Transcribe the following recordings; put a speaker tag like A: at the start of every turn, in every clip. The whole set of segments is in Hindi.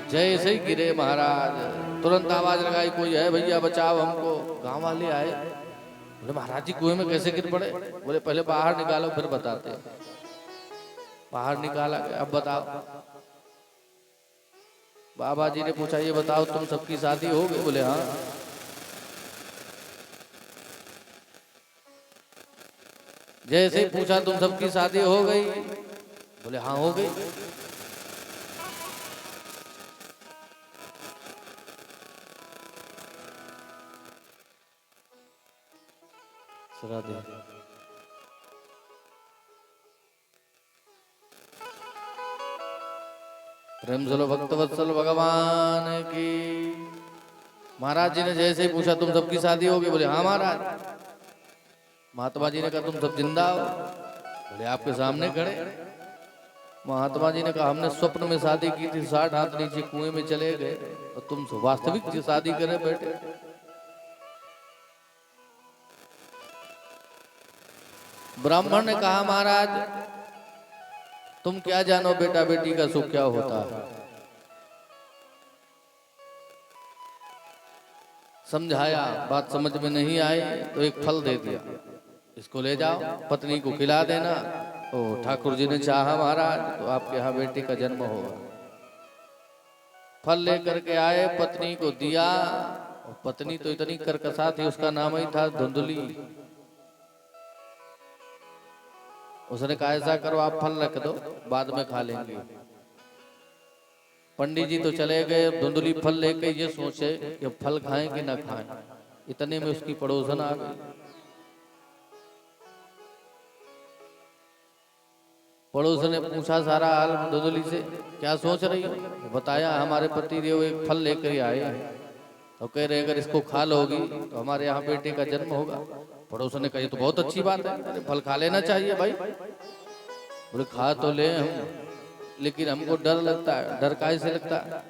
A: जैसे ही गिरे महाराज तुरंत आवाज लगाई, कोई है भैया बचाओ हमको। गांव वाले आए, बोले महाराज जी कुएं में कैसे गिर पड़े? बोले पहले बाहर निकालो फिर बताते। बाहर निकाला गया, अब बताओ। बाबा जी ने पूछा ये बताओ तुम सबकी शादी हो गई? बोले हाँ। जैसे ही पूछा तुम सबकी शादी हो गई? बोले हाँ हो गई। श्राद्ध प्रेम चलो भक्तवत्सल भगवान की। महाराज जी ने जैसे ही पूछा तुम सबकी शादी होगी? बोले हाँ महाराज। महात्मा जी ने कहा तुम सब जिंदा हो? बोले आपके सामने खड़े। महात्मा जी ने कहा हमने स्वप्न में शादी की थी, 60 हाथ नीचे कुएं में चले गए और तुम वास्तविक शादी करे बैठे। ब्राह्मण ने कहा महाराज तुम क्या जानो बेटा बेटी का सुख क्या होता है? समझाया, बात समझ में नहीं आई तो एक फल दे दिया, इसको ले जाओ पत्नी को खिला देना। ओ ठाकुर जी ने चाहा महाराज तो आपके यहाँ बेटे का जन्म होगा। फल लेकर के आए, पत्नी को दिया। पत्नी तो इतनी करकसा थी, उसका नाम ही था धुंधली। उसने कहा ऐसा करो आप फल रख दो बाद में खा लेंगे। पंडित जी तो चले गए, धुंधली फल लेके ये सोचे कि फल खाएं कि ना खाएं। इतने में उसकी पड़ोसन आ गई। पड़ोस ने पूछा सारा हाल धुंधली से, क्या सोच रही हो? बताया हमारे पति देव एक फल लेकर आए हैं तो कह रहे अगर इसको खा लोगी तो हमारे यहाँ बेटे का जन्म होगा। पड़ोस ने कहा तो बहुत अच्छी बात है, अरे फल खा लेना चाहिए भाई। बोले खा तो ले हम, लेकिन हमको डर लगता है। डर काहे से लगता है?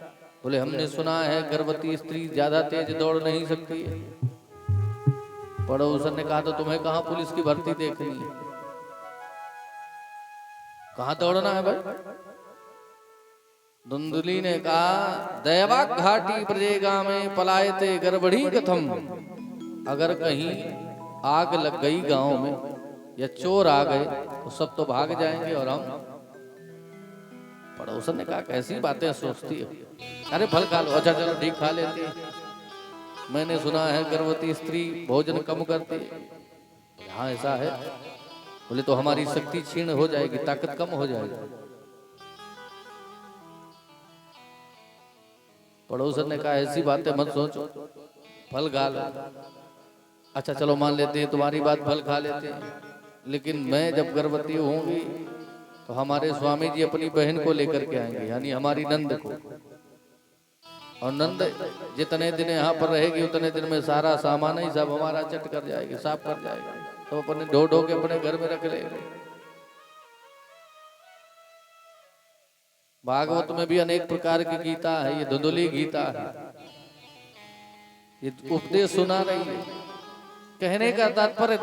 A: बोले हमने सुना है गर्भवती स्त्री ज्यादा तेज दौड़ नहीं सकती है। पड़ोस ने कहा तो तुम्हें कहाँ पुलिस की भर्ती देखनी है, कहाँ दौड़ना है भाई? धुंधली ने कहा दैवा घाटी प्रजेगा में पलायते गड़बड़ी कथम। अगर कहीं आग लग गई गांव में या चोर आ गए तो सब तो भाग जाएंगे और हम। पड़ोसन ने कहा कैसी बातें सोचती हो? अरे फल खा लो। अच्छा चलो ठीक खा लेते हैं। मैंने सुना है गर्भवती स्त्री भोजन कम करती है। हाँ ऐसा है। बोले तो हमारी शक्ति क्षीण हो जाएगी, ताकत कम हो जाएगी। पड़ोसन ने कहा ऐसी बातें मत सोचो, फल खा लो। अच्छा चलो मान लेते हैं तुम्हारी बात, फल खा लेते हैं, लेकिन मैं जब गर्भवती होंगी तो हमारे स्वामी जी अपनी बहन को लेकर के आएंगे, यानी हमारी नंद को। और नंद जितने दिन यहाँ पर रहेगी उतने दिन में सारा सामान ही सब हमारा चट कर जाएगी, साफ कर जाएगी। तो अपने ढो ढो के अपने घर में रख लेंगे। भागवत में भी अनेक प्रकार की गीता है, ये धुंधली गीता है। ये उपदेश सुना रही है। कहने का तात्पर्य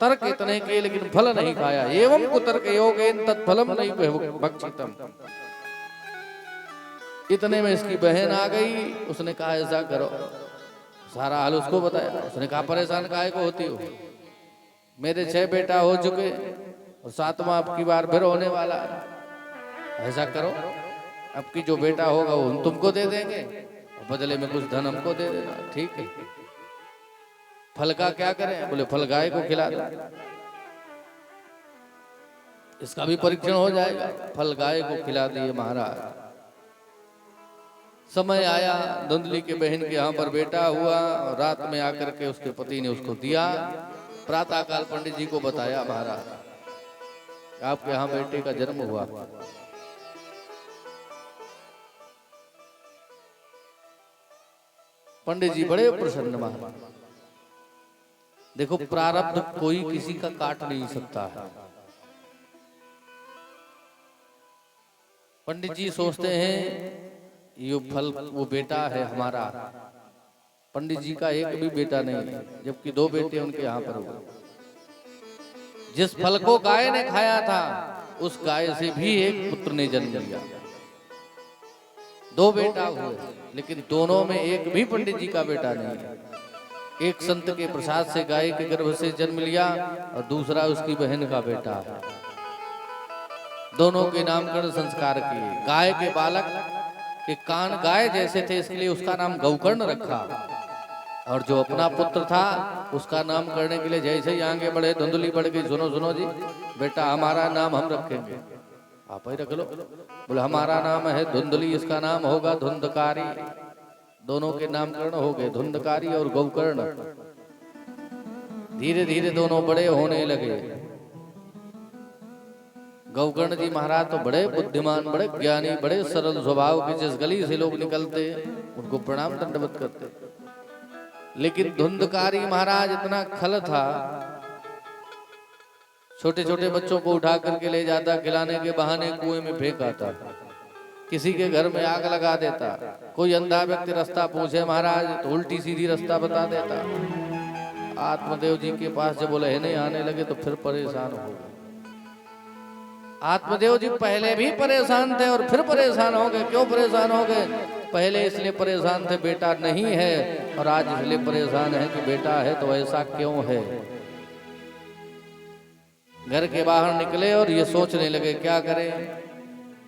A: तर्क इतने के लेकिन फल नहीं खाया। एवं कुतर्क योगेन तत्फलम नहीं भक्षितम। इतने में इसकी बहन आ गई, उसने कहा ऐसा करो, सारा हाल उसको बताया। उसने कहा परेशान काहे को होती हो? मेरे 6 बेटा हो चुके और 7वां अब की बार फिर होने वाला है। ऐसा करो अब की जो बेटा होगा वो हम तुमको दे देंगे और बदले में कुछ धन हमको दे देना। ठीक है। फल का क्या करें? बोले फल गाय को खिला दो, इसका भी परीक्षण हो जाएगा। फल गाय को खिला दिए महाराज। समय आया, धुंधली के बहन के यहाँ पर बेटा हुआ और रात में आकर के उसके पति ने उसको दिया। प्रातः काल पंडित जी को बताया महाराज आपके यहाँ बेटे का जन्म हुआ। पंडित जी बड़े प्रसन्न महाराज। देखो प्रारब्ध कोई किसी का काट नहीं सकता है। पंडित जी सोचते हैं ये फल वो बेटा है हमारा। पंडित जी का एक भी बेटा नहीं है, जबकि 2 बेटे उनके यहाँ पर हुए। जिस फल को गाय ने खाया था उस गाय से भी एक पुत्र ने जन्म लिया। दो बेटा हुए, लेकिन दोनों में एक भी पंडित जी का बेटा नहीं है। एक संत के प्रसाद से गाय के गर्भ से जन्म लिया और दूसरा उसकी बहन का बेटा है। दोनों के नामकरण संस्कार किए। गाय के बालक के कान गाय जैसे थे, इसलिए उसका नाम गौकर्ण रखा। और जो अपना पुत्र था उसका नाम करने के लिए जैसे ही आगे बढ़े धुंधली बढ़ गई, सुनो सुनो जी बेटा हमारा नाम हम रखेंगे, आप ही रख लो। बोले हमारा नाम है धुंधली, इसका नाम होगा धुंधकारी। दोनों के नामकरण हो गए, धुंधकारी और गौकर्ण। धीरे धीरे दोनों बड़े होने लगे। गौकर्ण जी महाराज तो बड़े बुद्धिमान, बड़े ज्ञानी, बड़े सरल स्वभाव के, जिस गली से लोग निकलते उनको प्रणाम दंडवत करते। लेकिन धुंधकारी महाराज इतना खल था, छोटे छोटे बच्चों को उठा करके ले जाता, खिलाने के बहाने कुएं में फेंक आता, किसी के घर में आग लगा देता। कोई अंधा व्यक्ति रास्ता पूछे महाराज तो उल्टी सीधी रास्ता बता देता। आत्मदेव जी के पास जब बोले नहीं आने लगे तो फिर परेशान हो गए। आत्मदेव जी पहले भी परेशान थे और फिर परेशान हो गए। क्यों परेशान हो गए? पहले इसलिए परेशान थे बेटा नहीं है, और आज इसलिए परेशान है कि बेटा है। तो ऐसा क्यों है? घर के बाहर निकले और ये सोचने लगे क्या करें।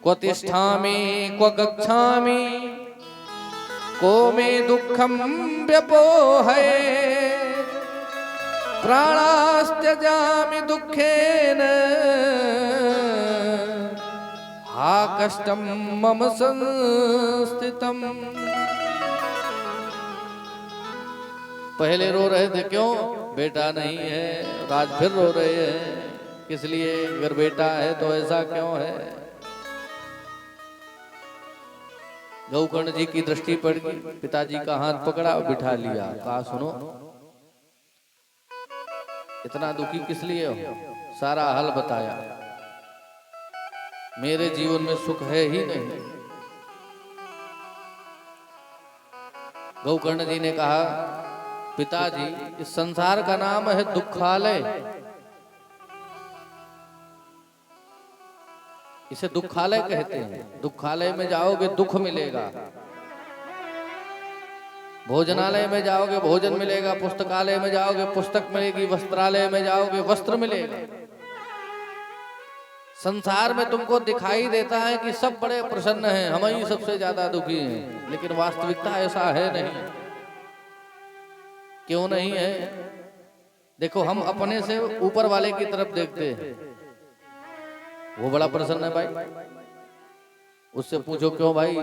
A: क्व तिष्ठामि क्व गच्छामि को मे दुःखम व्यपोहये प्राणास्त्यजामि दुःखेन हा कष्टम मम संस्थितम। पहले रो रहे थे क्यों? बेटा नहीं है। आज फिर रो रहे हैं किस लिए? अगर बेटा है तो ऐसा क्यों है? गौकर्ण जी की दृष्टि पड़ गई। पिताजी का हाथ पकड़ा और बिठा लिया। कहा सुनो इतना दुखी किस लिए हो? सारा हाल बताया। मेरे जीवन में सुख है ही नहीं। गौकर्ण जी ने कहा पिताजी इस संसार का नाम है दुखालय, इसे दुखालय कहते हैं। दुखालय में जाओगे दुख मिलेगा, भोजनालय में जाओगे भोजन मिलेगा, पुस्तकालय में जाओगे पुस्तक मिलेगी, वस्त्रालय में जाओगे वस्त्र मिलेगा। संसार में तुमको दिखाई देता है कि सब बड़े प्रसन्न हैं, हम ही सबसे ज्यादा दुखी हैं, लेकिन वास्तविकता ऐसा है नहीं। क्यों नहीं है? देखो हम अपने से ऊपर वाले की तरफ देखते हैं, वो बड़ा प्रसन्न है भाई। उससे पूछो क्यों भाई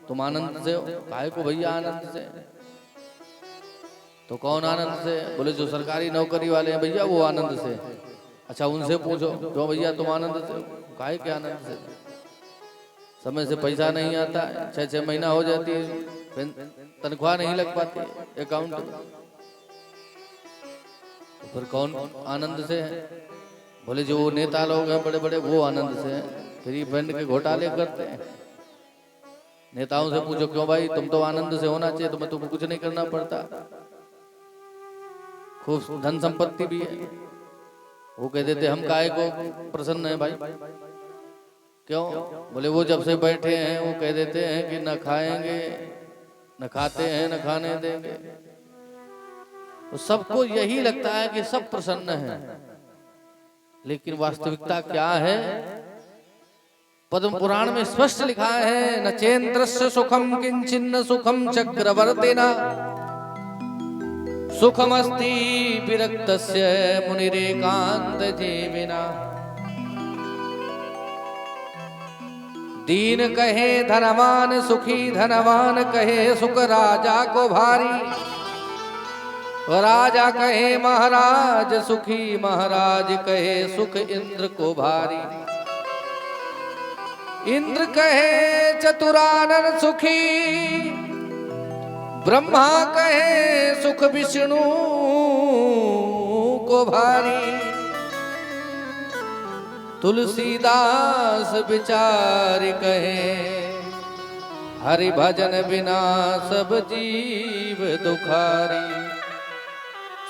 A: तुम आनंद से हो? काहे को भैया आनंद से? तो कौन आनंद से? बोले जो सरकारी नौकरी वाले हैं भैया वो आनंद से। अच्छा उनसे पूछो क्यों भैया तुम आनंद से? काहे के आनंद से? समय से पैसा नहीं आता है, 6-6 महीना हो जाती है, तनख्वाह नहीं लग पाती अकाउंट में, तो फिर कौन आनंद से है? बोले जो नेता लोग हैं बड़े बड़े वो आनंद से हैं, फ्री फंड के घोटाले करते हैं। नेताओं से पूछो क्यों भाई तुम तो आनंद से होना चाहिए, तुम्हें तो कुछ नहीं करना पड़ता, खूब धन संपत्ति भी है। वो कह देते हम काहे को प्रसन्न है भाई? क्यों? बोले वो जब से बैठे हैं वो कह देते हैं कि न खाएंगे न खाते हैं न खाने देंगे। तो सबको यही लगता है कि सब प्रसन्न हैं, लेकिन वास्तविकता क्या है? पद्म पुराण में स्पष्ट लिखा है न चेन्द्रस्य सुखम किंचिन्न सुखम चक्रवर्तिना सुखमस्ति विरक्तस्य मुनिरेकांत जीविना। दीन कहे धनवान सुखी, धनवान कहे सुख राजा को भारी, राजा कहे महाराज सुखी, महाराज कहे सुख इंद्र को भारी। इंद्र कहे चतुरानन सुखी, ब्रह्मा कहे सुख विष्णु को भारी। तुलसीदास विचार कहे हरि भजन बिना सब जीव दुखारी।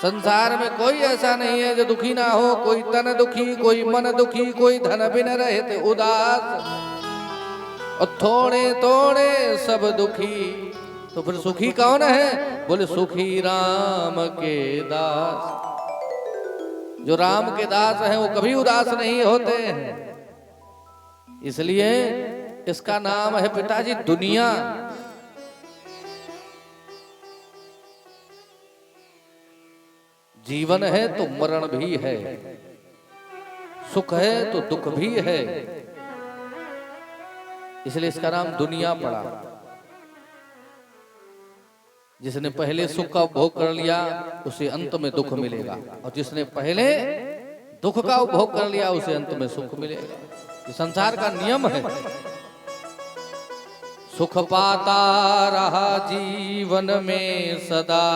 A: संसार में कोई ऐसा नहीं है जो दुखी ना हो। कोई तन दुखी, कोई मन दुखी, कोई धन बिन रहते उदास, और थोड़े थोड़े सब दुखी। तो फिर सुखी कौन है? बोले सुखी राम के दास। जो राम के दास हैं वो कभी उदास नहीं होते हैं। इसलिए इसका नाम है पिताजी दुनिया। जीवन है तो मरण भी है, सुख है तो दुख भी है, इसलिए इसका नाम दुनिया पड़ा। जिसने पहले सुख का उपभोग कर लिया उसे अंत में दुख मिलेगा, और जिसने पहले दुख का उपभोग कर लिया उसे अंत में सुख मिलेगा। ये संसार का नियम है। सुख पाता रहा जीवन में सदा,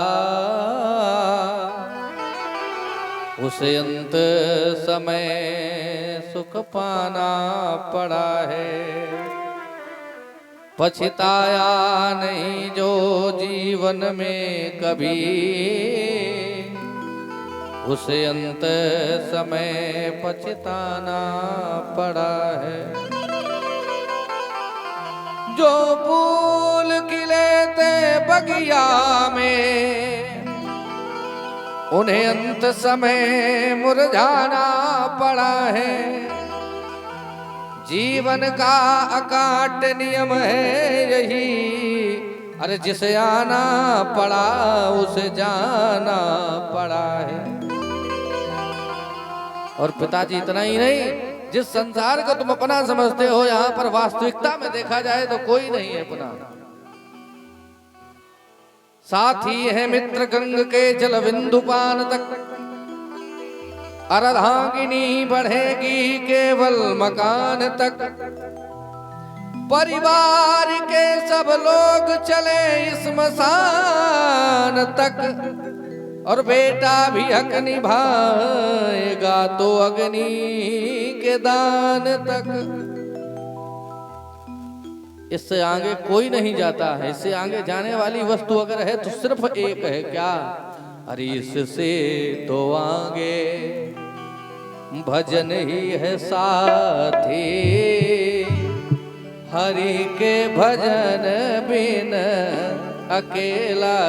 A: उसे अंत समय सुख पाना पड़ा है। पछताया नहीं जो जीवन में कभी, उसे अंत समय पछताना पड़ा है। जो फूल खिले थे बगिया में, उन्हें अंत समय मुरझाना पड़ा है। जीवन का अकाट नियम है यही, अरे जिसे आना पड़ा उसे जाना पड़ा है। और पिताजी इतना ही नहीं, जिस संसार को तुम अपना समझते हो, यहाँ पर वास्तविकता में देखा जाए तो कोई नहीं है अपना। साथी है मित्र गंग के जल बिंदु पान तक, अर्धांगिनी बढ़ेगी केवल मकान तक। परिवार के सब लोग चले इस मसान तक, और बेटा भी हक निभाएगा तो अग्नि के दान तक। इससे आगे कोई नहीं जाता है। इससे आगे जाने वाली वस्तु अगर है तो सिर्फ एक है, क्या? अरे इससे तो आगे भजन ही है साथी, हरि के भजन बिन अकेला